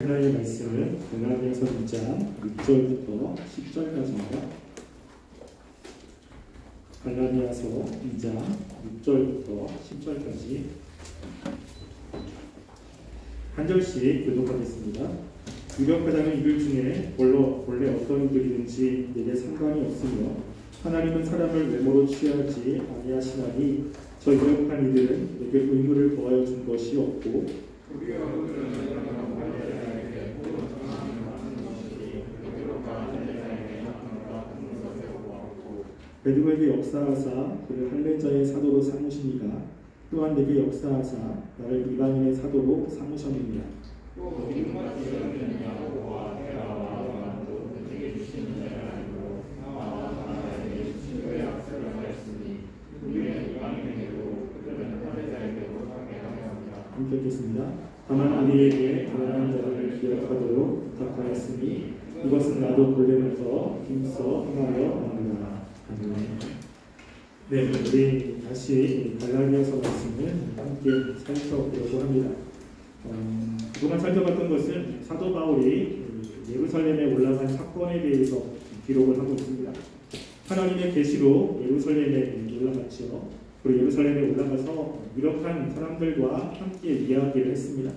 하나님의 말씀은 갈라디아서 2장 6절부터 10절까지입니다. 갈라디아서 2장 6절부터 10절까지 한 절씩 교독하겠습니다. 유력하자는 이들 중에 원래 어떤 이들이든지 내게 상관이 없으며 하나님은 사람을 외모로 취하지 아니하시나니 저 유력한 이들은 내게 의무를 더하여 준 것이 없고 베드로에게 역사하사 그를 할례자의 사도로 삼으시니가 또한 내게 역사하사 나를 이방인의 사도로 삼으셨느니라. 함께 읽겠습니다. 다만 우리에게 가난한 자들을 기억하도록 부탁하였으니 이것은 나도 본래부터 힘써 행하여 왔느니라. 네, 우리 다시 갈라디아서 말씀을 함께 살펴보려고 합니다. 그동안 살펴봤던 것은 사도 바울이 예루살렘에 올라간 사건에 대해서 기록을 하고 있습니다. 하나님의 계시로 예루살렘에 올라갔죠. 그리고 예루살렘에 올라가서 유력한 사람들과 함께 이야기를 했습니다.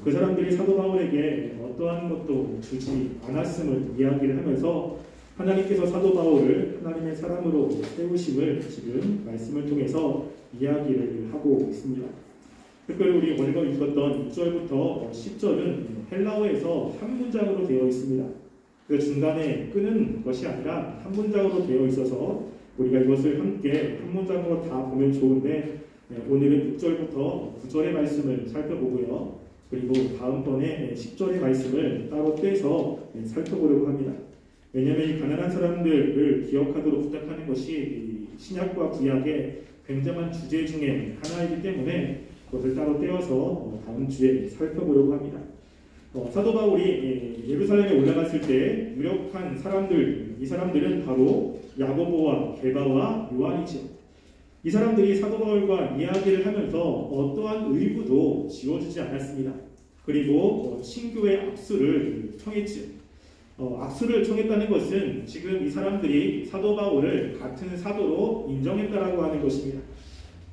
그 사람들이 사도 바울에게 어떠한 것도 주지 않았음을 이야기를 하면서 하나님께서 사도 바울을 하나님의 사람으로 세우심을 지금 말씀을 통해서 이야기를 하고 있습니다. 특별히 우리 오늘 읽었던 6절부터 10절은 헬라어에서 한 문장으로 되어 있습니다. 그 중간에 끊은 것이 아니라 한 문장으로 되어 있어서 우리가 이것을 함께 한 문장으로 다 보면 좋은데 오늘은 6절부터 9절의 말씀을 살펴보고요. 그리고 다음번에 10절의 말씀을 따로 떼서 살펴보려고 합니다. 왜냐하면 이 가난한 사람들을 기억하도록 부탁하는 것이 신약과 구약의 굉장한 주제 중에 하나이기 때문에 그것을 따로 떼어서 다음 주에 살펴보려고 합니다. 사도 바울이 예루살렘에 올라갔을 때 유력한 사람들, 이 사람들은 바로 야고보와 게바와 요한이죠. 이 사람들이 사도 바울과 이야기를 하면서 어떠한 의무도 지어주지 않았습니다. 그리고 신교의 악수를 청했죠. 악수를 청했다는 것은 지금 이 사람들이 사도 바울을 같은 사도로 인정했다라고 하는 것입니다.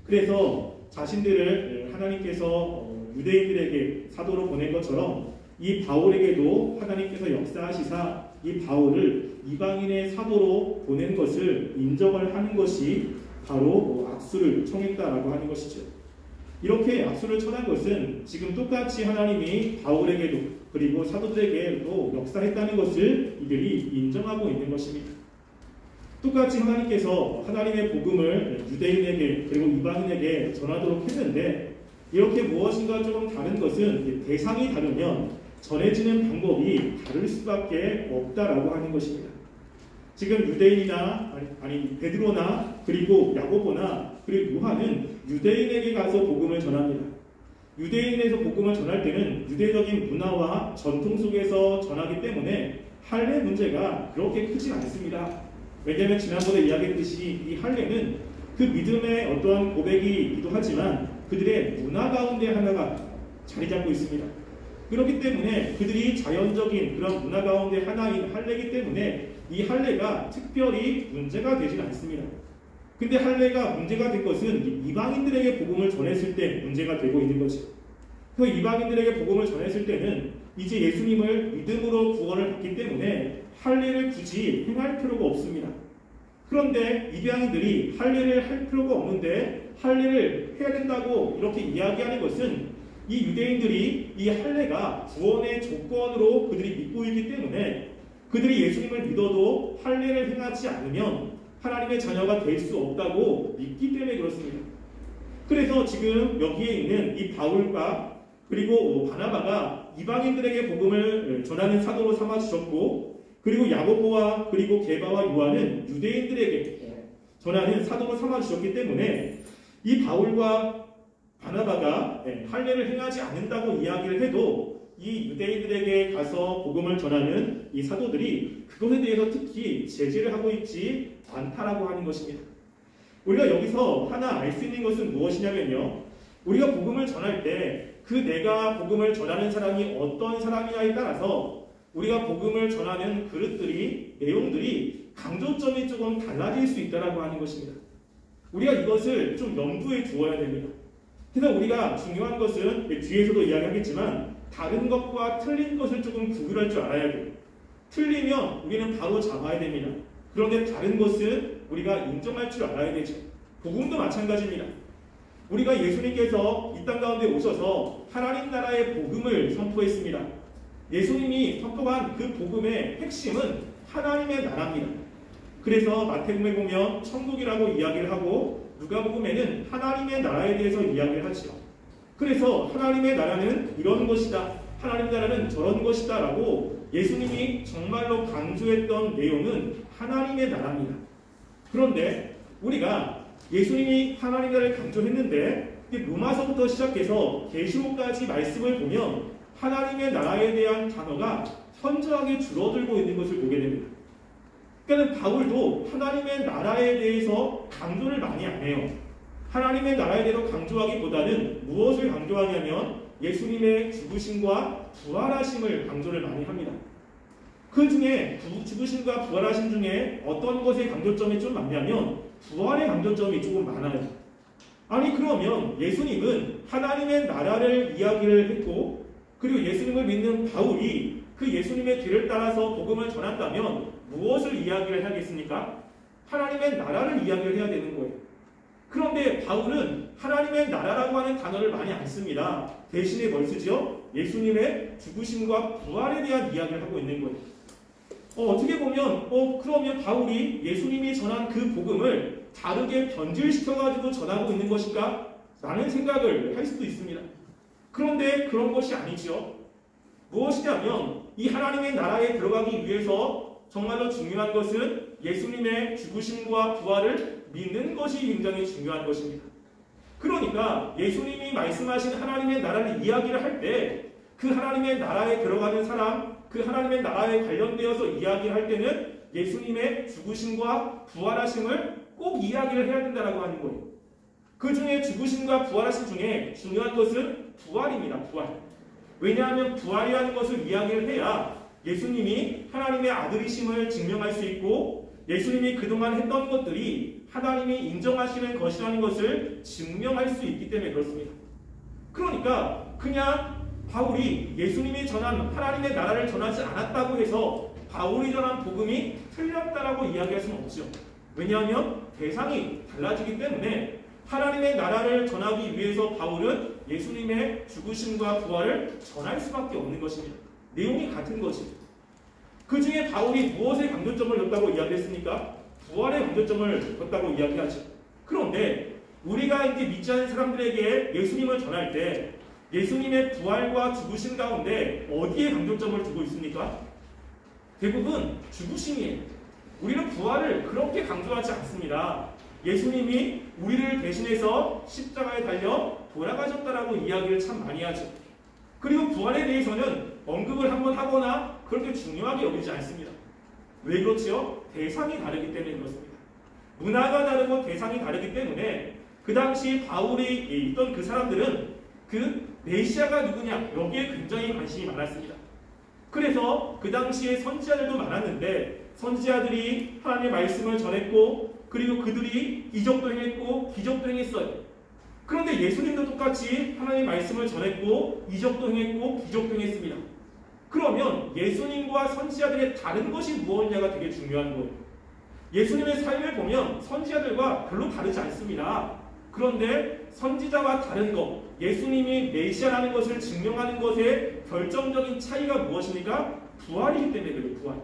그래서 자신들을 하나님께서 유대인들에게 사도로 보낸 것처럼 이 바울에게도 하나님께서 역사하시사 이 바울을 이방인의 사도로 보낸 것을 인정을 하는 것이 바로 악수를 청했다라고 하는 것이죠. 이렇게 악수를 청한 것은 지금 똑같이 하나님이 바울에게도 그리고 사도들에게도 역사했다는 것을 이들이 인정하고 있는 것입니다. 똑같이 하나님께서 하나님의 복음을 유대인에게 그리고 이방인에게 전하도록 했는데 이렇게 무엇인가 조금 다른 것은 대상이 다르면 전해지는 방법이 다를 수밖에 없다라고 하는 것입니다. 지금 유대인이나 아니 베드로나 그리고 야고보나 그리고 요한은 유대인에게 가서 복음을 전합니다. 유대인에서 복음을 전할 때는 유대적인 문화와 전통 속에서 전하기 때문에 할례 문제가 그렇게 크지 않습니다. 왜냐하면 지난번에 이야기했듯이 이 할례는 그 믿음의 어떠한 고백이기도 하지만 그들의 문화 가운데 하나가 자리 잡고 있습니다. 그렇기 때문에 그들이 자연적인 그런 문화 가운데 하나인 할례이기 때문에 이 할례가 특별히 문제가 되진 않습니다. 근데 할례가 문제가 된 것은 이방인들에게 복음을 전했을 때 문제가 되고 있는 거죠. 그 이방인들에게 복음을 전했을 때는 이제 예수님을 믿음으로 구원을 받기 때문에 할례를 굳이 행할 필요가 없습니다. 그런데 이방인들이 할례를 할 필요가 없는데 할례를 해야 된다고 이렇게 이야기하는 것은 이 유대인들이 이 할례가 구원의 조건으로 그들이 믿고 있기 때문에 그들이 예수님을 믿어도 할례를 행하지 않으면 하나님의 자녀가 될 수 없다고 믿기 때문에 그렇습니다. 그래서 지금 여기에 있는 이 바울과 그리고 바나바가 이방인들에게 복음을 전하는 사도로 삼아주셨고 그리고 야고보와 그리고 게바와 요한은 유대인들에게 전하는 사도로 삼아주셨기 때문에 이 바울과 바나바가 할례를 행하지 않는다고 이야기를 해도 이 유대인들에게 가서 복음을 전하는 이 사도들이 그것에 대해서 특히 제재를 하고 있지 않다라고 하는 것입니다. 우리가 여기서 하나 알 수 있는 것은 무엇이냐면요. 우리가 복음을 전할 때 그 내가 복음을 전하는 사람이 어떤 사람이냐에 따라서 우리가 복음을 전하는 그릇들이, 내용들이 강조점이 조금 달라질 수 있다고 하는 것입니다. 우리가 이것을 좀 염두에 두어야 됩니다. 그래서 우리가 중요한 것은 뒤에서도 이야기하겠지만 다른 것과 틀린 것을 조금 구별할 줄 알아야 돼요. 틀리면 우리는 바로 잡아야 됩니다. 그런데 다른 것은 우리가 인정할 줄 알아야 되죠. 복음도 마찬가지입니다. 우리가 예수님께서 이 땅 가운데 오셔서 하나님 나라의 복음을 선포했습니다. 예수님이 선포한 그 복음의 핵심은 하나님의 나라입니다. 그래서 마태복음에 보면 천국이라고 이야기를 하고 누가복음에는 하나님의 나라에 대해서 이야기를 하죠. 그래서 하나님의 나라는 이런 것이다, 하나님 나라는 저런 것이다 라고 예수님이 정말로 강조했던 내용은 하나님의 나라입니다. 그런데 우리가 예수님이 하나님 나라를 강조했는데 로마서부터 시작해서 계시록까지 말씀을 보면 하나님의 나라에 대한 단어가 현저하게 줄어들고 있는 것을 보게 됩니다. 그러니까 바울도 하나님의 나라에 대해서 강조를 많이 안 해요. 하나님의 나라에 대해서 강조하기보다는 무엇을 강조하냐면 예수님의 죽으심과 부활하심을 강조를 많이 합니다. 그 중에 죽으심과 부활하심 중에 어떤 것의 강조점이 좀 많냐면 부활의 강조점이 조금 많아요. 아니 그러면 예수님은 하나님의 나라를 이야기를 했고 그리고 예수님을 믿는 바울이 그 예수님의 뒤를 따라서 복음을 전한다면 무엇을 이야기를 해야겠습니까? 하나님의 나라를 이야기를 해야 되는 거예요. 그런데 바울은 하나님의 나라라고 하는 단어를 많이 안 씁니다. 대신에 뭘 쓰죠? 예수님의 죽으심과 부활에 대한 이야기를 하고 있는 거예요. 어떻게 보면 그러면 바울이 예수님이 전한 그 복음을 다르게 변질시켜가지고 전하고 있는 것인가? 라는 생각을 할 수도 있습니다. 그런데 그런 것이 아니죠. 무엇이냐면 이 하나님의 나라에 들어가기 위해서 정말로 중요한 것은 예수님의 죽으심과 부활을 믿는 것이 굉장히 중요한 것입니다. 그러니까 예수님이 말씀하신 하나님의 나라를 이야기를 할 때 그 하나님의 나라에 들어가는 사람, 그 하나님의 나라에 관련되어서 이야기를 할 때는 예수님의 죽으심과 부활하심을 꼭 이야기를 해야 된다고 하는 거예요. 그 중에 죽으심과 부활하심 중에 중요한 것은 부활입니다. 부활. 왜냐하면 부활이라는 것을 이야기를 해야 예수님이 하나님의 아들이심을 증명할 수 있고 예수님이 그동안 했던 것들이 하나님이 인정하시는 것이라는 것을 증명할 수 있기 때문에 그렇습니다. 그러니까 그냥 바울이 예수님이 전한 하나님의 나라를 전하지 않았다고 해서 바울이 전한 복음이 틀렸다라고 이야기할 수는 없죠. 왜냐하면 대상이 달라지기 때문에 하나님의 나라를 전하기 위해서 바울은 예수님의 죽으심과 부활을 전할 수밖에 없는 것입니다. 내용이 같은 거지. 그 중에 바울이 무엇에 강조점을 뒀다고 이야기했습니까? 부활에 강조점을 뒀다고 이야기하죠. 그런데 우리가 이제 믿지 않는 사람들에게 예수님을 전할 때 예수님의 부활과 죽으심 가운데 어디에 강조점을 두고 있습니까? 대부분 죽으심이에요. 우리는 부활을 그렇게 강조하지 않습니다. 예수님이 우리를 대신해서 십자가에 달려 돌아가셨다라고 이야기를 참 많이 하죠. 그리고 부활에 대해서는 언급을 한번 하거나 그렇게 중요하게 여기지 않습니다. 왜 그렇지요? 대상이 다르기 때문에 그렇습니다. 문화가 다르고 대상이 다르기 때문에 그 당시 바울이 있던 그 사람들은 그 메시아가 누구냐 여기에 굉장히 관심이 많았습니다. 그래서 그 당시에 선지자들도 많았는데 선지자들이 하나님의 말씀을 전했고 그리고 그들이 이적도 행했고 기적도 행했어요. 그런데 예수님도 똑같이 하나님의 말씀을 전했고 이적도 행했고 기적도 행했습니다. 그러면 예수님과 선지자들의 다른 것이 무엇이냐가 되게 중요한 거예요. 예수님의 삶을 보면 선지자들과 별로 다르지 않습니다. 그런데 선지자와 다른 것, 예수님이 메시아라는 것을 증명하는 것의 결정적인 차이가 무엇입니까? 부활이기 때문에 그래요. 부활.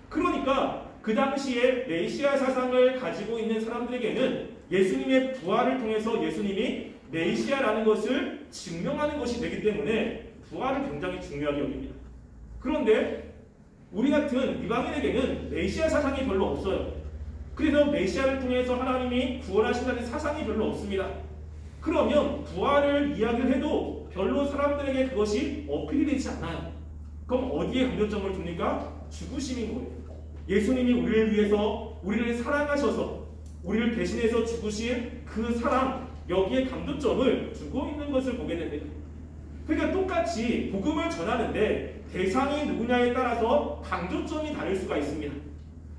그러니까 그 당시에 메시아 사상을 가지고 있는 사람들에게는 예수님의 부활을 통해서 예수님이 메시아라는 것을 증명하는 것이 되기 때문에 부활을 굉장히 중요하게 여깁니다. 그런데 우리 같은 이방인에게는 메시아 사상이 별로 없어요. 그래서 메시아를 통해서 하나님이 구원하신다는 사상이 별로 없습니다. 그러면 부활을 이야기를 해도 별로 사람들에게 그것이 어필이 되지 않아요. 그럼 어디에 강조점을 둡니까? 죽으심인 거예요. 예수님이 우리를 위해서 우리를 사랑하셔서 우리를 대신해서 죽으신 그 사랑, 여기에 강조점을 두고 있는 것을 보게 됩니다. 그러니까 똑같이 복음을 전하는데 대상이 누구냐에 따라서 강조점이 다를 수가 있습니다.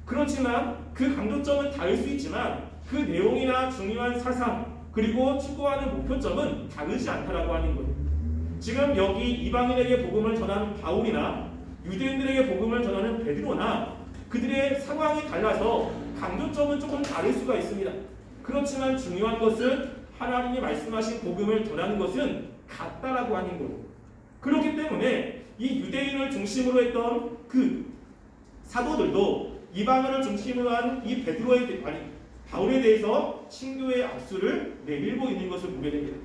그렇지만 그 강조점은 다를 수 있지만 그 내용이나 중요한 사상 그리고 추구하는 목표점은 다르지 않다라고 하는 거예요. 지금 여기 이방인에게 복음을 전하는 바울이나 유대인들에게 복음을 전하는 베드로나 그들의 상황이 달라서 강조점은 조금 다를 수가 있습니다. 그렇지만 중요한 것은 하나님이 말씀하신 복음을 전하는 것은 같다라고 하는 거예요. 그렇기 때문에 이 유대인을 중심으로 했던 그 사도들도 이방인을 중심으로 한 이 바울에 대해서 친교의 악수를 내밀고 있는 것을 보게 됩니다.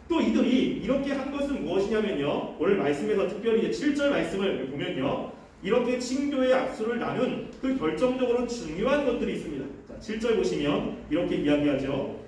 또 이들이 이렇게 한 것은 무엇이냐면요. 오늘 말씀에서 특별히 7절 말씀을 보면요. 이렇게 친교의 악수를 나눈 그 결정적으로 중요한 것들이 있습니다. 자, 7절 보시면 이렇게 이야기하죠.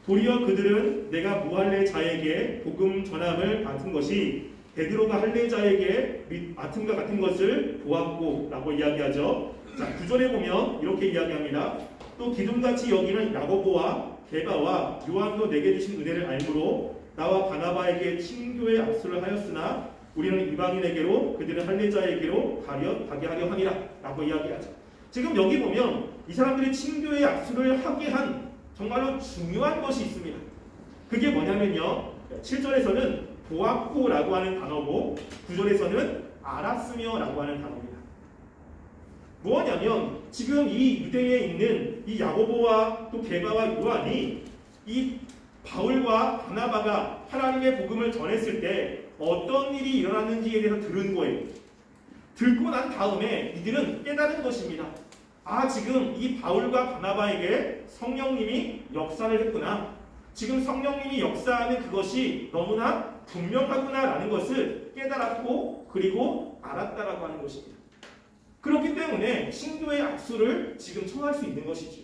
도리어 그들은 내가 무할례자에게 복음 전함을 맡은 것이 베드로가 할례자에게 맡음과 같은 것을 보았고 라고 이야기하죠. 자, 9절에 보면 이렇게 이야기합니다. 또 기둥같이 여기는 야고보와 게바와 요한도 내게 주신 은혜를 알므로 나와 바나바에게 친교의 악수를 하였으나 우리는 이방인에게로 그들은 할례자에게로 가게 하려 함이라 라고 이야기하죠. 지금 여기 보면 이 사람들이 친교의 악수를 하게 한 정말로 중요한 것이 있습니다. 그게 뭐냐면요. 7절에서는 보았고라고 하는 단어고 9절에서는 알았으며 라고 하는 단어입니다. 뭐냐면 지금 이 유대에 있는 이 야고보와 또 게바와 요한이 이 바울과 바나바가 하나님의 복음을 전했을 때 어떤 일이 일어났는지에 대해서 들은 거예요. 듣고 난 다음에 이들은 깨달은 것입니다. 아, 지금 이 바울과 바나바에게 성령님이 역사를 했구나. 지금 성령님이 역사하는 그것이 너무나 분명하구나라는 것을 깨달았고 그리고 알았다라고 하는 것입니다. 그렇기 때문에 친교의 악수를 지금 청할 수 있는 것이죠.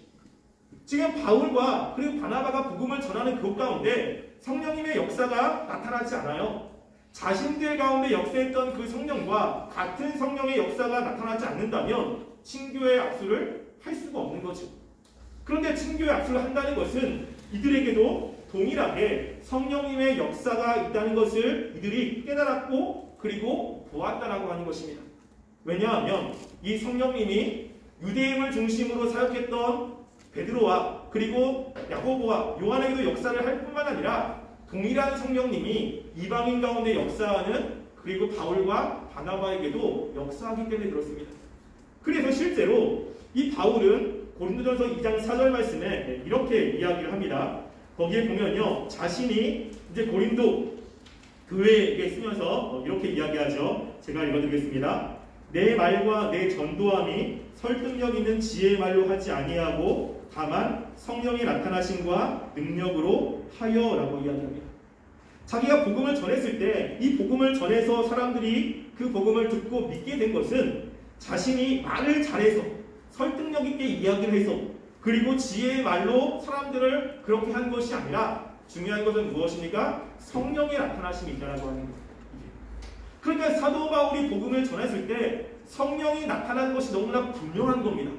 지금 바울과 그리고 바나바가 복음을 전하는 그것 가운데 성령님의 역사가 나타나지 않아요. 자신들 가운데 역사했던 그 성령과 같은 성령의 역사가 나타나지 않는다면 친교의 악수를 할 수가 없는 거죠. 그런데 친교의 악수를 한다는 것은 이들에게도 동일하게 성령님의 역사가 있다는 것을 이들이 깨달았고 그리고 보았다라고 하는 것입니다. 왜냐하면 이 성령님이 유대인을 중심으로 사역했던 베드로와 그리고 야고보와 요한에게도 역사를 할 뿐만 아니라 동일한 성령님이 이방인 가운데 역사하는 그리고 바울과 바나바에게도 역사하기 때문에 그렇습니다. 그래서 실제로 이 바울은 고린도전서 2장 4절 말씀에 이렇게 이야기를 합니다. 거기에 보면요. 자신이 이제 고린도 교회에게 쓰면서 이렇게 이야기하죠. 제가 읽어드리겠습니다. 내 말과 내 전도함이 설득력 있는 지혜의 말로 하지 아니하고 다만 성령이 나타나심과 능력으로 하여라고 이야기합니다. 자기가 복음을 전했을 때 이 복음을 전해서 사람들이 그 복음을 듣고 믿게 된 것은 자신이 말을 잘해서 설득력 있게 이야기를 해서 그리고 지혜의 말로 사람들을 그렇게 한 것이 아니라 중요한 것은 무엇입니까? 성령의 나타나심이 있다라고 하는 거예요. 그러니까 사도 바울이 복음을 전했을 때 성령이 나타난 것이 너무나 분명한 겁니다.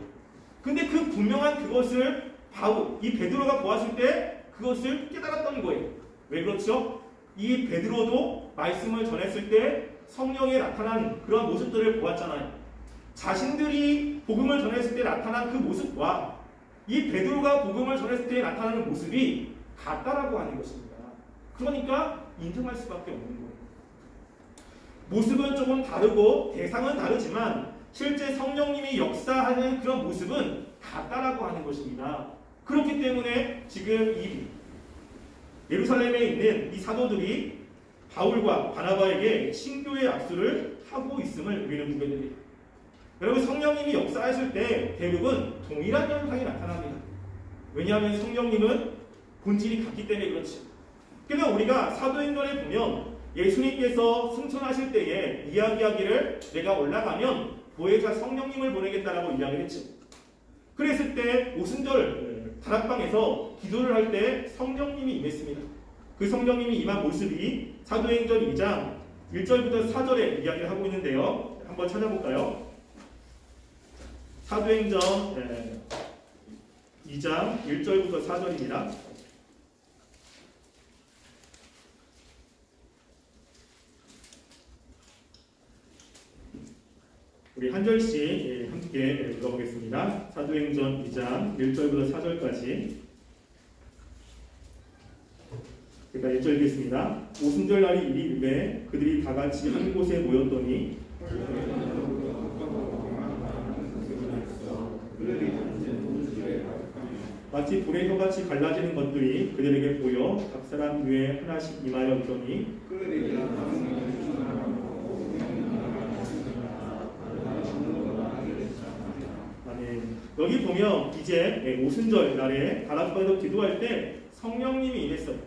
근데 그 분명한 그것을 이 베드로가 보았을 때 그것을 깨달았던 거예요. 왜 그렇죠? 이 베드로도 말씀을 전했을 때 성령이 나타난 그런 모습들을 보았잖아요. 자신들이 복음을 전했을 때 나타난 그 모습과 이 베드로가 복음을 전했을 때 나타나는 모습이 같다라고 하는 것입니다. 그러니까 인정할 수밖에 없는 거예요. 모습은 조금 다르고 대상은 다르지만 실제 성령님이 역사하는 그런 모습은 같다라고 하는 것입니다. 그렇기 때문에 지금 이 예루살렘에 있는 이 사도들이 바울과 바나바에게 친교의 악수를 하고 있음을 우리는 보게 됩니다. 여러분, 성령님이 역사하실 때 대부분 동일한 현상이 나타납니다. 왜냐하면 성령님은 본질이 같기 때문에 그렇죠. 그래서 우리가 사도행전에 보면 예수님께서 승천하실 때에 이야기하기를 내가 올라가면 보혜사 성령님을 보내겠다라고 이야기를 했죠. 그랬을 때 오순절 다락방에서 기도를 할 때 성령님이 임했습니다. 그 성령님이 임한 모습이 사도행전 2장 1절부터 4절에 이야기를 하고 있는데요. 한번 찾아볼까요? 사도행전 2장 1절부터 4절입니다. 우리 한 절씩 함께 읽어보겠습니다. 사도행전 2장 1절부터 4절까지. 그러니까 1절 읽겠습니다. 오순절 날이 이리 이르매 그들이 다 같이 한 곳에 모였더니 마치 불의 혀같이 갈라지는 것들이 그들에게 보여 각 사람 위에 하나씩 임하여 있더니 아멘. 여기 보면 이제 오순절 날에 다락방에서 기도할 때 성령님이 임했어요.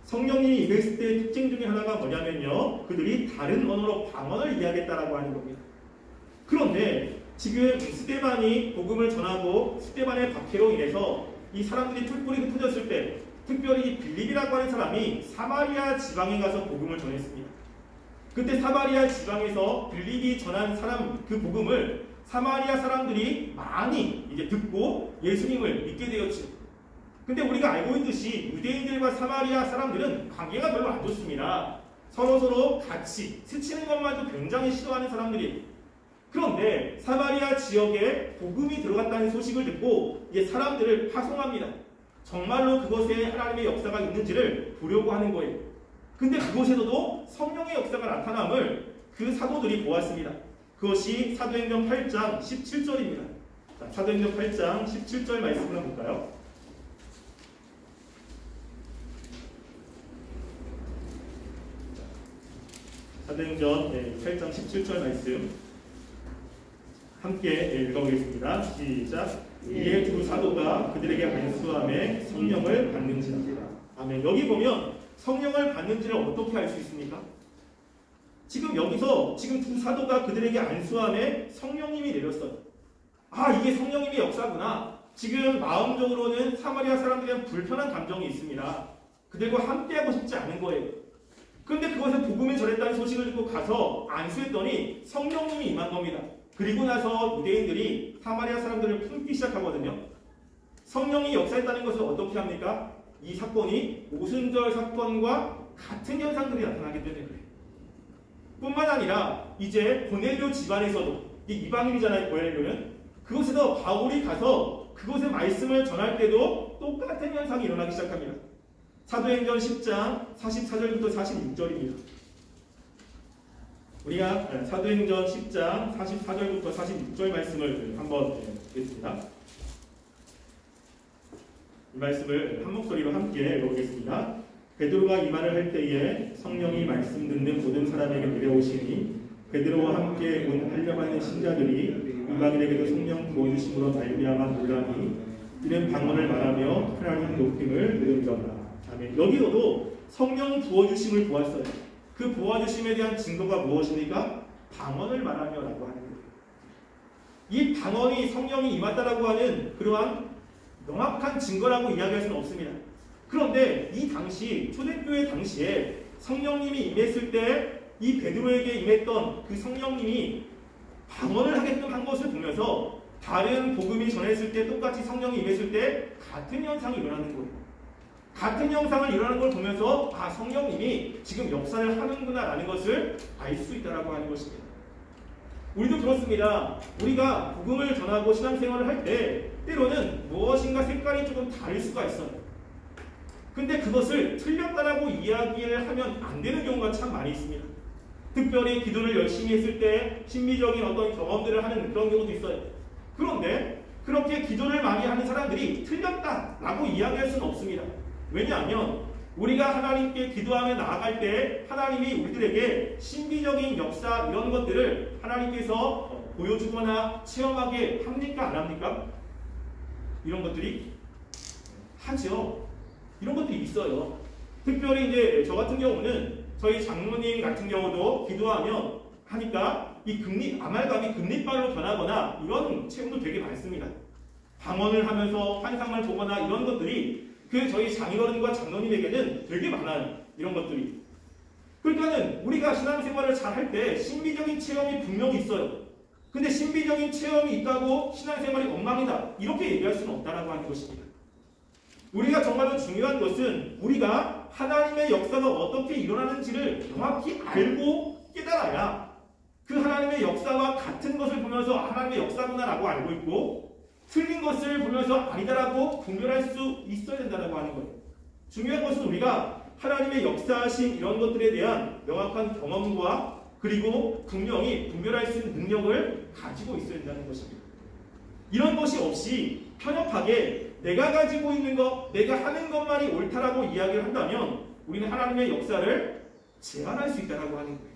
성령님이 임했을 때의 특징 중에 하나가 뭐냐면요, 그들이 다른 언어로 방언을 이야기했다라고 하는 겁니다. 그런데 지금 스데반이 복음을 전하고 스데반의 박해로 인해서 이 사람들이 뿔뿔이 흩어졌을 때 특별히 빌립이라고 하는 사람이 사마리아 지방에 가서 복음을 전했습니다. 그때 사마리아 지방에서 빌립이 전한 사람 그 복음을 사마리아 사람들이 많이 이제 듣고 예수님을 믿게 되었죠. 근데 우리가 알고 있듯이 유대인들과 사마리아 사람들은 관계가 별로 안 좋습니다. 서로 같이 스치는 것만도 굉장히 싫어하는 사람들이에요. 그런데 사마리아 지역에 복음이 들어갔다는 소식을 듣고 이제 사람들을 파송합니다. 정말로 그것에 하나님의 역사가 있는지를 보려고 하는 거예요. 근데 그곳에서도 성령의 역사가 나타남을 그 사도들이 보았습니다. 그것이 사도행전 8장 17절입니다. 자, 사도행전 8장 17절 말씀을 한번 볼까요? 사도행전 8장 17절 말씀 함께 읽어보겠습니다. 시작. 이에 두 사도가 그들에게 안수함에 성령을 받는지라. 아멘. 여기 보면 성령을 받는지를 어떻게 알 수 있습니까? 지금 여기서 지금 두 사도가 그들에게 안수함에 성령님이 내렸어요. 아, 이게 성령님의 역사구나. 지금 마음적으로는 사마리아 사람들은 불편한 감정이 있습니다. 그들과 함께하고 싶지 않은 거예요. 그런데 그것을 복음을 전했다는 소식을 듣고 가서 안수했더니 성령님이 임한 겁니다. 그리고 나서 유대인들이 사마리아 사람들을 품기 시작하거든요. 성령이 역사했다는 것을 어떻게 합니까? 이 사건이 오순절 사건과 같은 현상들이 나타나기 때문에 그래요. 뿐만 아니라 이제 고넬료 집안에서도 이방인이잖아요. 고넬료는 그곳에서 바울이 가서 그곳의 말씀을 전할 때도 똑같은 현상이 일어나기 시작합니다. 사도행전 10장 44절부터 46절입니다. 우리가 사도행전 10장 44절부터 46절 말씀을 한번 보겠습니다. 이 말씀을 한 목소리로 함께 읽어보겠습니다. 베드로가 이 말을 할 때에 성령이 말씀 듣는 모든 사람에게 내려오시니 베드로와 함께 온 하려고 신자들이 이방인에게도 성령 부어주심으로 말미암아 놀라니 이는 방언을 말하며 하나님 높임을 누르더라. 아멘. 여기서도 성령 부어주심을 보았어요. 그 부어주심에 대한 증거가 무엇입니까? 방언을 말하며라고 하는 거예요. 이 방언이 성령이 임했다라고 하는 그러한 명확한 증거라고 이야기할 수는 없습니다. 그런데 이 당시 초대교회 당시에 성령님이 임했을 때 이 베드로에게 임했던 그 성령님이 방언을 하게끔 한 것을 보면서 다른 복음이 전했을 때 똑같이 성령이 임했을 때 같은 현상이 일어나는 거예요. 같은 현상을 일어나는 걸 보면서 아, 성령님이 지금 역사를 하는구나 라는 것을 알 수 있다라고 하는 것입니다. 우리도 그렇습니다. 우리가 복음을 전하고 신앙생활을 할 때 때로는 무엇인가 색깔이 조금 다를 수가 있어요. 근데 그것을 틀렸다라고 이야기를 하면 안 되는 경우가 참 많이 있습니다. 특별히 기도를 열심히 했을 때 신비적인 어떤 경험들을 하는 그런 경우도 있어요. 그런데 그렇게 기도를 많이 하는 사람들이 틀렸다라고 이야기할 수는 없습니다. 왜냐하면 우리가 하나님께 기도하며 나아갈 때 하나님이 우리들에게 신비적인 역사 이런 것들을 하나님께서 보여주거나 체험하게 합니까? 안 합니까? 이런 것들이 하죠. 이런 것들이 있어요. 특별히 이제 저 같은 경우는 저희 장모님 같은 경우도 기도하면 하니까 이 아말감이 금리발로 변하거나 이런 체험도 되게 많습니다. 방언을 하면서 환상을 보거나 이런 것들이 그 저희 장인어른과 장로님에게는 되게 많아요. 이런 것들이. 그러니까는 우리가 신앙생활을 잘 할 때 신비적인 체험이 분명히 있어요. 근데 신비적인 체험이 있다고 신앙생활이 엉망이다. 이렇게 얘기할 수는 없다라고 하는 것입니다. 우리가 정말로 중요한 것은 우리가 하나님의 역사가 어떻게 일어나는지를 정확히 알고 깨달아야 그 하나님의 역사와 같은 것을 보면서 하나님의 역사구나라고 알고 있고 틀린 것을 보면서 아니다라고 분별할 수 있어야 된다고 하는 거예요. 중요한 것은 우리가 하나님의 역사하신 이런 것들에 대한 명확한 경험과 그리고 분명히 분별할 수 있는 능력을 가지고 있어야 된다는 것입니다. 이런 것이 없이 편협하게 내가 가지고 있는 것, 내가 하는 것만이 옳다라고 이야기를 한다면 우리는 하나님의 역사를 제한할 수 있다고 하는 거예요.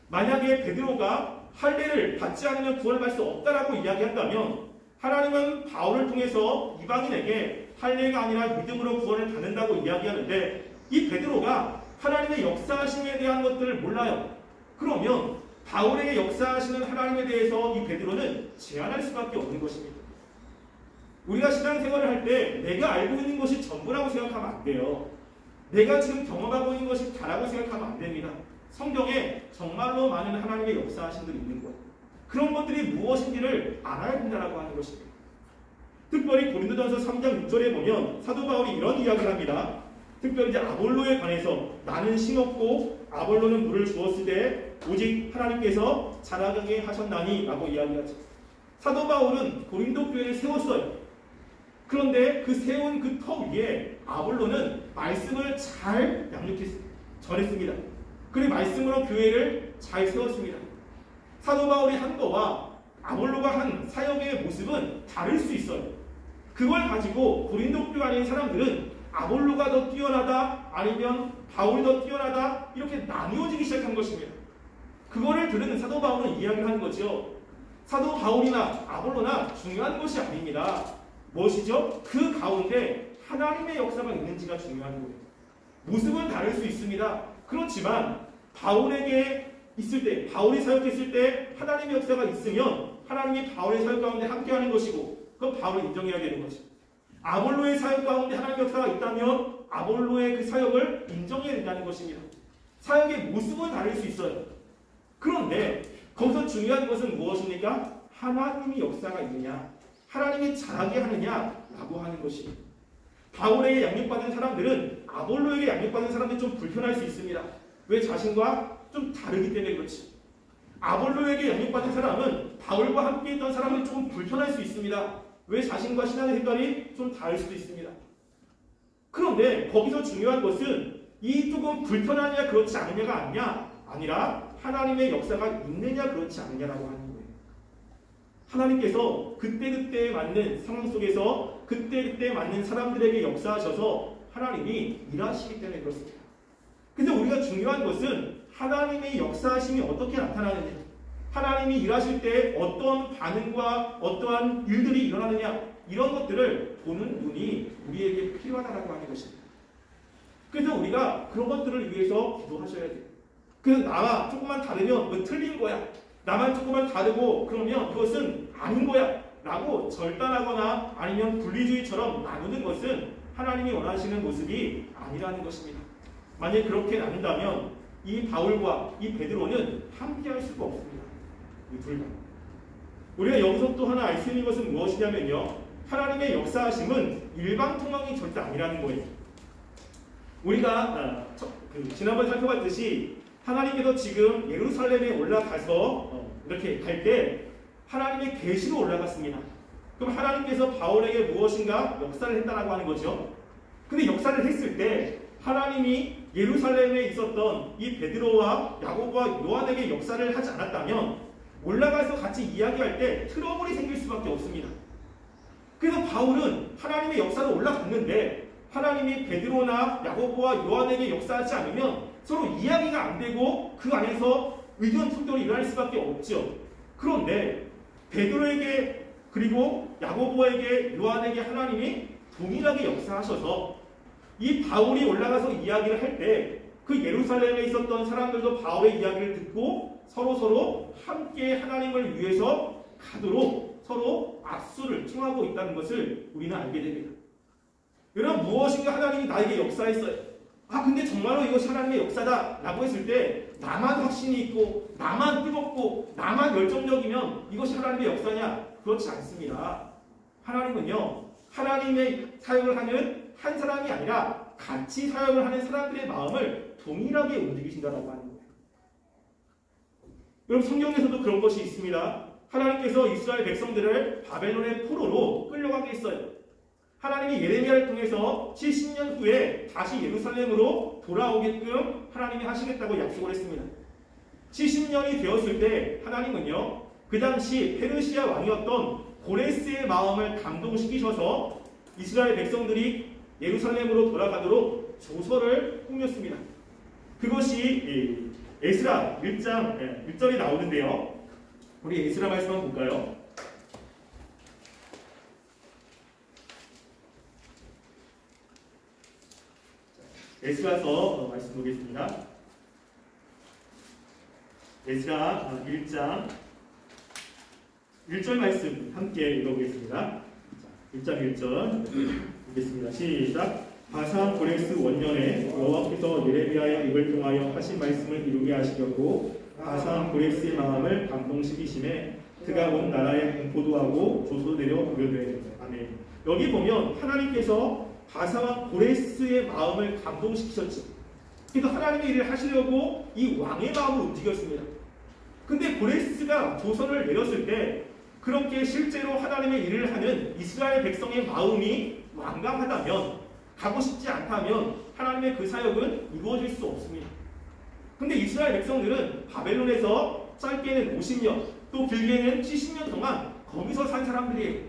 만약에 베드로가 할례를 받지 않으면 구원을 받을 수 없다라고 이야기한다면 하나님은 바울을 통해서 이방인에게 할례가 아니라 믿음으로 구원을 받는다고 이야기하는데 이 베드로가 하나님의 역사하심에 대한 것들을 몰라요. 그러면 바울에게 역사하시는 하나님에 대해서 이 베드로는 제한할 수밖에 없는 것입니다. 우리가 신앙생활을 할 때 내가 알고 있는 것이 전부라고 생각하면 안 돼요. 내가 지금 경험하고 있는 것이 다라고 생각하면 안 됩니다. 성경에 정말로 많은 하나님의 역사하심들이 있는 것, 그런 것들이 무엇인지를 알아야 된다고 하는 것입니다. 특별히 고린도전서 3장 6절에 보면 사도 바울이 이런 이야기를 합니다. 특별히 이제 아볼로에 관해서 나는 심었고 아볼로는 물을 주었을 때 오직 하나님께서 자라게 하셨나니 라고 이야기하죠. 사도 바울은 고린도 교회를 세웠어요. 그런데 그 세운 그 터 위에 아볼로는 말씀을 잘 전했습니다. 그리고 말씀으로 교회를 잘 세웠습니다. 사도 바울이 한 거와 아볼로가 한 사역의 모습은 다를 수 있어요. 그걸 가지고 고린도 교회 안에 사람들은 아볼로가 더 뛰어나다 아니면 바울이 더 뛰어나다 이렇게 나뉘어지기 시작한 것입니다. 그거를 들은 사도 바울은 이야기를 하는 거죠. 사도 바울이나 아볼로나 중요한 것이 아닙니다. 무엇이죠? 그 가운데 하나님의 역사가 있는지가 중요한 거예요. 모습은 다를 수 있습니다. 그렇지만 바울에게 있을 때, 바울이 사역했을 때 하나님의 역사가 있으면 하나님이 바울의 사역 가운데 함께하는 것이고 그건 바울을 인정해야 되는 거죠. 아볼로의 사역 가운데 하나님의 역사가 있다면 아볼로의 그 사역을 인정해야 된다는 것입니다. 사역의 모습은 다를 수 있어요. 그런데 거기서 중요한 것은 무엇입니까? 하나님의 역사가 있느냐, 하나님이 잘하게 하느냐라고 하는 것입니다. 바울에게 양육받은 사람들은 아볼로에게 양육받은 사람들이 좀 불편할 수 있습니다. 왜? 자신과 좀 다르기 때문에 그렇지. 아볼로에게 양육받은 사람은 바울과 함께 있던 사람은 조금 불편할 수 있습니다. 왜? 자신과 신앙의 색깔이 좀 다를 수도 있습니다. 그런데 거기서 중요한 것은 이 조금 불편하냐 그렇지 않느냐가 아니라 하나님의 역사가 있느냐 그렇지 않느냐라고 하는 거예요. 하나님께서 그때그때에 맞는 상황 속에서 그때그때 맞는 사람들에게 역사하셔서 하나님이 일하시기 때문에 그렇습니다. 근데 우리가 중요한 것은 하나님의 역사하심이 어떻게 나타나느냐, 하나님이 일하실 때 어떤 반응과 어떠한 일들이 일어나느냐, 이런 것들을 보는 눈이 우리에게 필요하다고 하는 것입니다. 그래서 우리가 그런 것들을 위해서 기도하셔야 돼요. 그래서 나와 조금만 다르면 뭐 틀린 거야, 나만 조금만 다르고 그러면 그것은 아닌 거야 라고 절단하거나 아니면 분리주의처럼 나누는 것은 하나님이 원하시는 모습이 아니라는 것입니다. 만약 그렇게 나눈다면 이 바울과 이 베드로는 함께할 수가 없습니다. 이 둘 다. 우리가 여기서 또 하나 알 수 있는 것은 무엇이냐면요, 하나님의 역사하심은 일방통행이 절대 아니라는 거예요. 우리가 지난번에 살펴봤듯이 하나님께서 지금 예루살렘에 올라가서 이렇게 갈 때 하나님의 계시로 올라갔습니다. 그럼 하나님께서 바울에게 무엇인가 역사를 했다라고 하는 거죠. 근데 역사를 했을 때 하나님이 예루살렘에 있었던 이 베드로와 야고보와 요한에게 역사를 하지 않았다면 올라가서 같이 이야기할 때 트러블이 생길 수밖에 없습니다. 그래서 바울은 하나님의 역사로 올라갔는데 하나님이 베드로나 야고보와 요한에게 역사하지 않으면 서로 이야기가 안 되고 그 안에서 의견 충돌이 일어날 수밖에 없죠. 그런데 베드로에게 그리고 야고보에게 요한에게 하나님이 동일하게 역사하셔서 이 바울이 올라가서 이야기를 할 때 그 예루살렘에 있었던 사람들도 바울의 이야기를 듣고 서로 함께 하나님을 위해서 가도록 서로 악수를 청하고 있다는 것을 우리는 알게 됩니다. 여러분, 무엇인가 하나님이 나에게 역사했어요. 근데 정말로 이것이 하나님의 역사다 라고 했을 때 나만 확신이 있고 나만 뜨겁고 나만 열정적이면 이것이 하나님의 역사냐? 그렇지 않습니다. 하나님은요, 하나님의 사역을 하는 한 사람이 아니라 같이 사역을 하는 사람들의 마음을 동일하게 움직이신다고 하는 거예요. 여러분 성경에서도 그런 것이 있습니다. 하나님께서 이스라엘 백성들을 바벨론의 포로로 끌려가게 했어요. 하나님이 예레미야를 통해서 70년 후에 다시 예루살렘으로 돌아오게끔 하나님이 하시겠다고 약속을 했습니다. 70년이 되었을 때 하나님은요, 그 당시 페르시아 왕이었던 고레스의 마음을 감동시키셔서 이스라엘 백성들이 예루살렘으로 돌아가도록 조서를 꾸몄습니다. 그것이 에스라 1장 1절이 나오는데요. 우리 에스라 말씀 한번 볼까요? 에스라서 말씀 보겠습니다. 에스라 1장 1절 말씀 함께 읽어보겠습니다. 1장 1절 보겠습니다. 시작. 바산 고레스 원년에 여호와께서 예레미야의 입을 통하여 하신 말씀을 이루게 하시려고 바산 고레스의 마음을 감동시키심에 그가 온 나라에 공포도 하고 조소 내려 우려되. 아멘. 여기 보면 하나님께서 바사왕 고레스의 마음을 감동시키셨죠. 그래서 하나님의 일을 하시려고 이 왕의 마음을 움직였습니다. 근데 고레스가 조선을 내렸을 때 그렇게 실제로 하나님의 일을 하는 이스라엘 백성의 마음이 완강하다면, 가고 싶지 않다면 하나님의 그 사역은 이루어질 수 없습니다. 근데 이스라엘 백성들은 바벨론에서 짧게는 50년, 또 길게는 70년 동안 거기서 산 사람들이에요.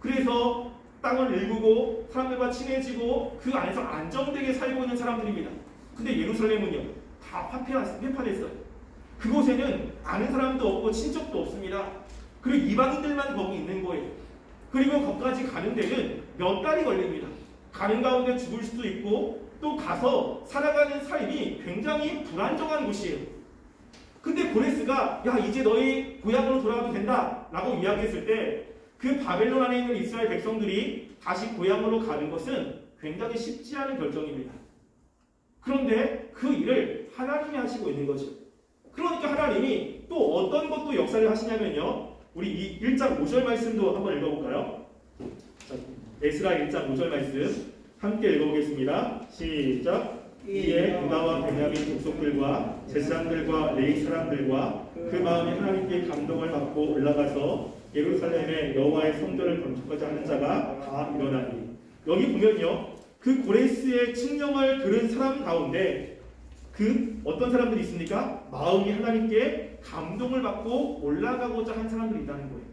그래서 땅을 일구고 사람들과 친해지고 그 안에서 안정되게 살고 있는 사람들입니다. 근데 예루살렘은요, 다 회파됐어요. 그곳에는 아는 사람도 없고 친척도 없습니다. 그리고 이방인들만 거기 있는 거예요. 그리고 거기까지 가는 데는 몇 달이 걸립니다. 가는 가운데 죽을 수도 있고 또 가서 살아가는 삶이 굉장히 불안정한 곳이에요. 근데 고레스가 야 이제 너희 고향으로 돌아가도 된다 라고 이야기했을 때 그 바벨론 안에 있는 이스라엘 백성들이 다시 고향으로 가는 것은 굉장히 쉽지 않은 결정입니다. 그런데 그 일을 하나님이 하시고 있는 거죠. 그러니까 하나님이 또 어떤 것도 역사를 하시냐면요, 우리 이 1장 5절 말씀도 한번 읽어볼까요? 자, 에스라 1장 5절 말씀 함께 읽어보겠습니다. 시작. 이에 유다와 베냐민 족속들과 제사장들과 레위 사람들과 그 마음이 하나님께 감동을 받고 올라가서 예루살렘에 여호와의 성전을 건축하자 하는 자가 다 일어나니. 여기 보면요, 그 고레스의 칙령을 들은 사람 가운데 그 어떤 사람들이 있습니까? 마음이 하나님께 감동을 받고 올라가고자 한 사람들이 있다는 거예요.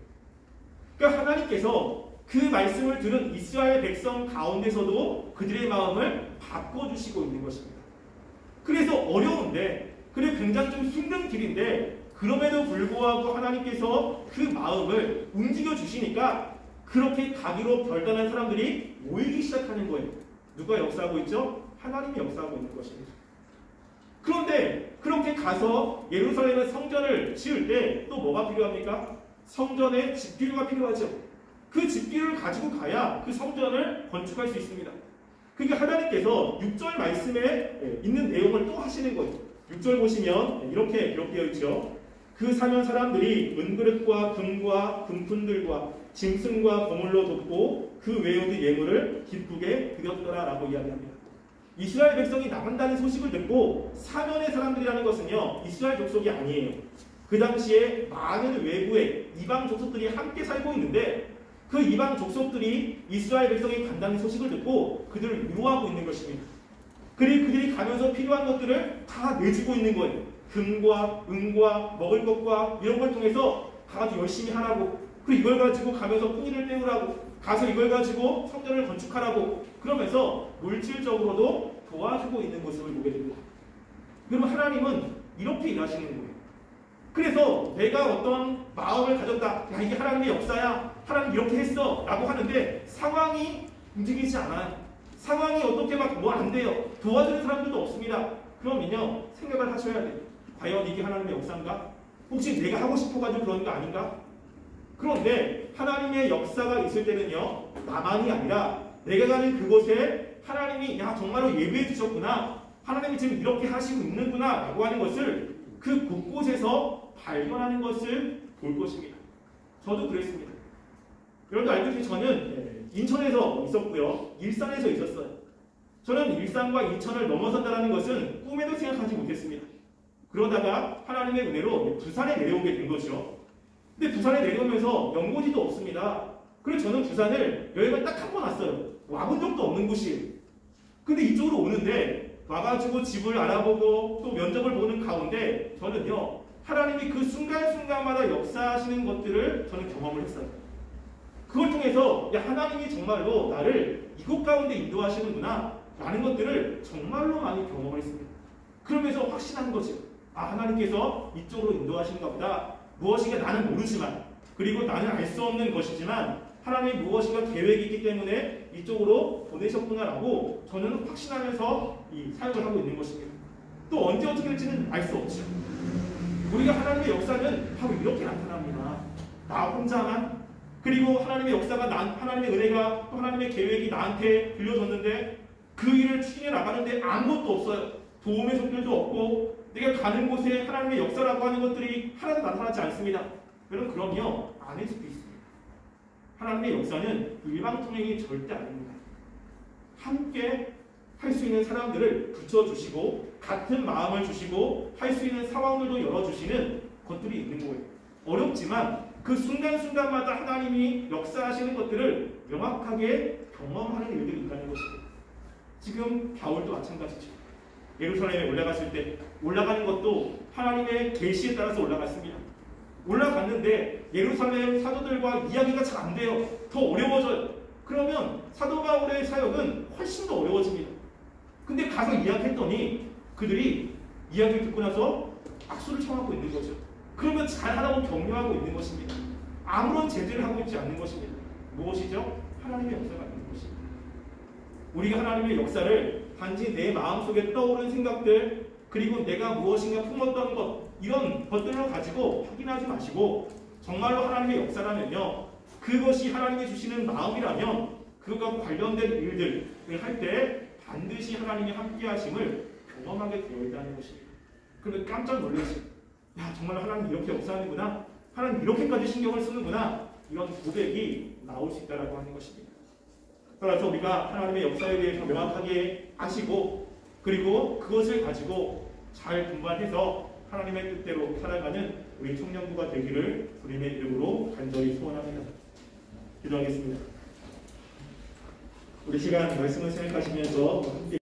그러니까 하나님께서 그 말씀을 들은 이스라엘 백성 가운데서도 그들의 마음을 바꿔주시고 있는 것입니다. 그래서 어려운데, 그리고 굉장히 좀 힘든 길인데, 그럼에도 불구하고 하나님께서 그 마음을 움직여 주시니까 그렇게 가기로 결단한 사람들이 모이기 시작하는 거예요. 누가 역사하고 있죠? 하나님이 역사하고 있는 것입니다. 그런데 그렇게 가서 예루살렘의 성전을 지을 때 또 뭐가 필요합니까? 성전에 집기류가 필요하죠. 그 집기류를 가지고 가야 그 성전을 건축할 수 있습니다. 그러니까 하나님께서 6절 말씀에 있는 내용을 또 하시는 거예요. 6절 보시면 이렇게 기록되어 있죠. 그 사면 사람들이 은그릇과 금과 금품들과 짐승과 보물로 돕고 그 외우드 예물을 기쁘게 드렸더라 라고 이야기합니다. 이스라엘 백성이 나간다는 소식을 듣고 사면의 사람들이라는 것은요, 이스라엘 족속이 아니에요. 그 당시에 많은 외부의 이방 족속들이 함께 살고 있는데 그 이방 족속들이 이스라엘 백성이 간다는 소식을 듣고 그들을 위로하고 있는 것입니다. 그리고 그들이 가면서 필요한 것들을 다 내주고 있는 거예요. 금과 은과 먹을 것과 이런 걸 통해서 가서 열심히 하라고, 그리고 이걸 가지고 가면서 풍의를 때우라고, 가서 이걸 가지고 성전을 건축하라고, 그러면서 물질적으로도 도와주고 있는 모습을 보게 됩니다. 그러면 하나님은 이렇게 일하시는 거예요. 그래서 내가 어떤 마음을 가졌다, 야 이게 하나님의 역사야, 하나님 이렇게 했어 라고 하는데 상황이 움직이지 않아요. 상황이 어떻게 막 뭐 안 돼요. 도와주는 사람들도 없습니다. 그러면요, 생각을 하셔야 돼요. 과연 이게 하나님의 역사인가? 혹시 내가 하고 싶어가지고 그런 거 아닌가? 그런데 하나님의 역사가 있을 때는요, 나만이 아니라 내가 가는 그곳에 하나님이 야 정말로 예배해 주셨구나, 하나님이 지금 이렇게 하시고 있는구나 라고 하는 것을 그 곳곳에서 발견하는 것을 볼 것입니다. 저도 그랬습니다. 여러분도 알다시피 저는 인천에서 있었고요, 일산에서 있었어요. 저는 일산과 인천을 넘어선다는 것은 꿈에도 생각하지 못했습니다. 그러다가 하나님의 은혜로 부산에 내려오게 된 거죠. 근데 부산에 내려오면서 연고지도 없습니다. 그래서 저는 부산을 여행을 딱 한 번 왔어요. 와본 적도 없는 곳이에요. 근데 이쪽으로 오는데 와가지고 집을 알아보고 또 면접을 보는 가운데 저는요, 하나님이 그 순간순간마다 역사하시는 것들을 저는 경험을 했어요. 그걸 통해서 야, 하나님이 정말로 나를 이곳 가운데 인도하시는구나 라는 것들을 정말로 많이 경험을 했습니다. 그러면서 확신한 거죠. 아, 하나님께서 이쪽으로 인도하시는가 보다. 무엇인가 나는 모르지만, 그리고 나는 알 수 없는 것이지만 하나님이 무엇인가 계획이 있기 때문에 이쪽으로 보내셨구나라고 저는 확신하면서 이 사역을 하고 있는 것입니다. 또 언제 어떻게 될지는 알 수 없죠. 우리가 하나님의 역사는 바로 이렇게 나타납니다. 나 혼자만, 그리고 하나님의 역사가 하나님의 은혜가 또 하나님의 계획이 나한테 들려줬는데 그 일을 추진해 나가는데 아무것도 없어요. 도움의 손길도 없고 내가 가는 곳에 하나님의 역사라고 하는 것들이 하나도 나타나지 않습니다. 여러분, 그럼요, 아닐 수도 있습니다. 하나님의 역사는 일방통행이 절대 아닙니다. 함께 할 수 있는 사람들을 붙여주시고 같은 마음을 주시고 할 수 있는 상황들도 열어주시는 것들이 있는 거예요. 어렵지만 그 순간순간마다 하나님이 역사하시는 것들을 명확하게 경험하는 일들이 있다는 것입니다. 지금 바울도 마찬가지죠. 예루살렘에 올라갔을 때 올라가는 것도 하나님의 계시에 따라서 올라갔습니다. 올라갔는데 예루살렘 사도들과 이야기가 잘 안 돼요. 더 어려워져요. 그러면 사도 바울의 사역은 훨씬 더 어려워집니다. 근데 가서 이야기했더니 그들이 이야기를 듣고 나서 악수를 청하고 있는 거죠. 그러면 잘하라고 격려하고 있는 것입니다. 아무런 제재를 하고 있지 않는 것입니다. 무엇이죠? 하나님의 역사가 있는 것입니다. 우리가 하나님의 역사를 단지 내 마음속에 떠오른 생각들, 그리고 내가 무엇인가 품었던 것, 이런 것들로 가지고 확인하지 마시고 정말로 하나님의 역사라면요, 그것이 하나님이 주시는 마음이라면 그것과 관련된 일들을 할 때 반드시 하나님이 함께 하심을 경험하게 되어 있다는 것입니다. 그러면 깜짝 놀라시, 야, 정말 하나님 이렇게 역사하는구나, 하나님 이렇게까지 신경을 쓰는구나, 이런 고백이 나올 수 있다고 하는 것입니다. 따라서 우리가 하나님의 역사에 대해서 명확하게 아시고 그리고 그것을 가지고 잘 분반해서 하나님의 뜻대로 살아가는 우리 청년부가 되기를 주님의 이름으로 간절히 소원합니다. 기도하겠습니다. 우리 시간 말씀을 생각하시면서 함께